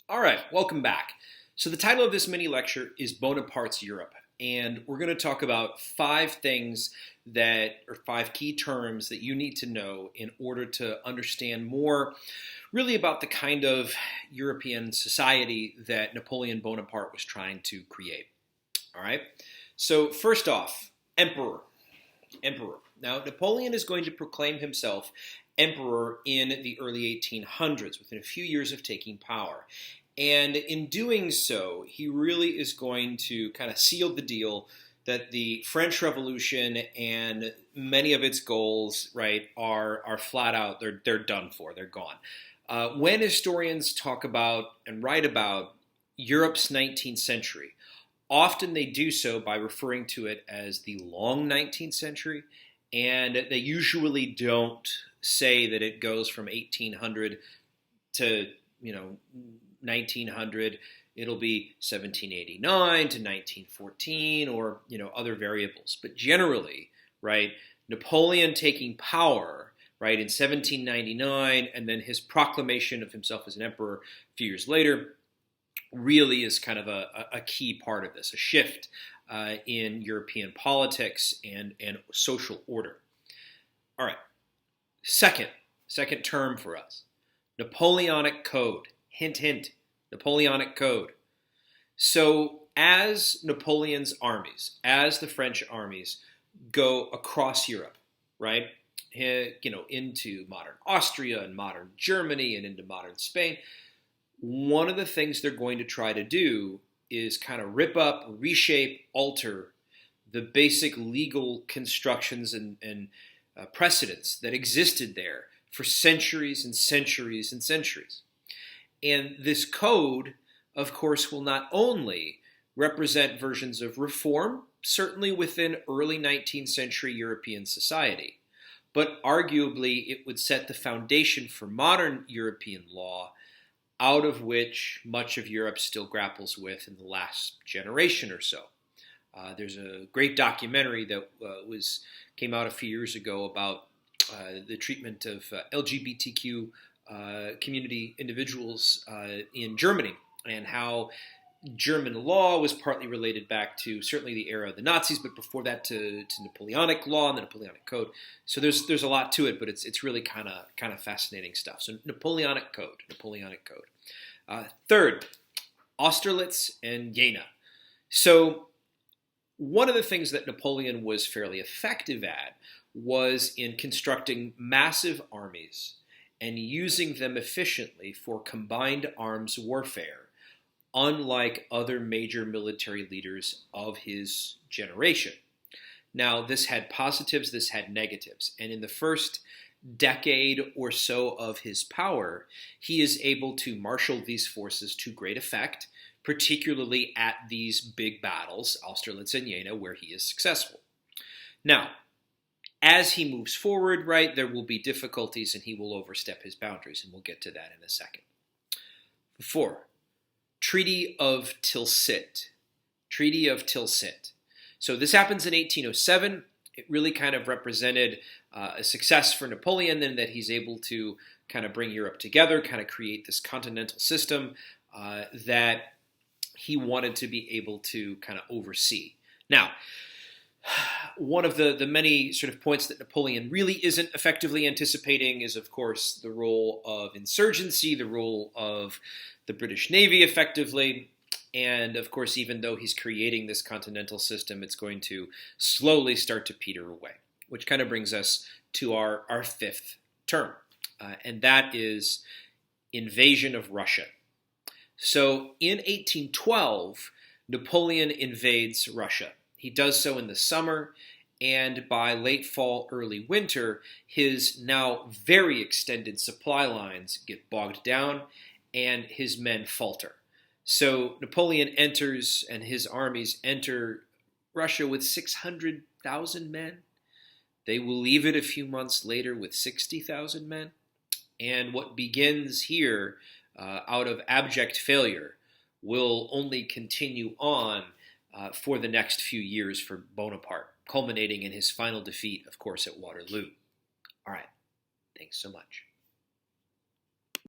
All right, welcome back. So the title of this mini lecture is Bonaparte's Europe, and we're going to talk about five key terms that you need to know in order to understand more really about the kind of European society that Napoleon Bonaparte was trying to create. All right, so first off, emperor. Emperor. Now, Napoleon is going to proclaim himself emperor in the early 1800s, within a few years of taking power. And in doing so, he really is going to kind of seal the deal that the French Revolution and many of its goals, right, are flat out, they're done for, they're gone. When historians talk about and write about Europe's 19th century, often they do so by referring to it as the long 19th century, and they usually don't say that it goes from 1800 to 1900. It'll be 1789 to 1914, or other variables. But generally, right, Napoleon taking power, right, in 1799, and then his proclamation of himself as an emperor a few years later, really is kind of a key part of this, a shift in European politics and social order. All right, second term for us, Napoleonic Code. Hint, hint, Napoleonic Code. So as Napoleon's armies, as the French armies go across Europe, right, into modern Austria and modern Germany and into modern Spain, one of the things they're going to try to do is kind of rip up, reshape, alter the basic legal constructions and precedents that existed there for centuries and centuries and centuries. And this code, of course, will not only represent versions of reform, certainly within early 19th century European society, but arguably it would set the foundation for modern European law, out of which much of Europe still grapples with in the last generation or so. There's a great documentary that came out a few years ago about the treatment of LGBTQ community individuals in Germany, and how German law was partly related back to certainly the era of the Nazis, but before that to Napoleonic law and the Napoleonic Code. So there's a lot to it, but it's really kind of fascinating stuff. So Napoleonic Code. Third, Austerlitz and Jena. So one of the things that Napoleon was fairly effective at was in constructing massive armies and using them efficiently for combined arms warfare, unlike other major military leaders of his generation. Now, this had positives, this had negatives, and in the first decade or so of his power, he is able to marshal these forces to great effect, particularly at these big battles, Austerlitz and Jena, where he is successful. Now, as he moves forward, right, there will be difficulties and he will overstep his boundaries, and we'll get to that in a second. 4. Treaty of Tilsit. Treaty of Tilsit. So this happens in 1807. It really kind of represented a success for Napoleon, in that he's able to kind of bring Europe together, kind of create this continental system that he wanted to be able to kind of oversee. Now, one of the many sort of points that Napoleon really isn't effectively anticipating is, of course, the role of insurgency, the role of the British Navy effectively. And, of course, even though he's creating this continental system, it's going to slowly start to peter away, which kind of brings us to our fifth term, and that is invasion of Russia. So in 1812, Napoleon invades Russia. He does so in the summer, and by late fall, early winter, his now very extended supply lines get bogged down, and his men falter. So Napoleon enters, and his armies enter Russia with 600,000 men. They will leave it a few months later with 60,000 men. And what begins here out of abject failure will only continue on for the next few years for Bonaparte, culminating in his final defeat, of course, at Waterloo. All right. Thanks so much.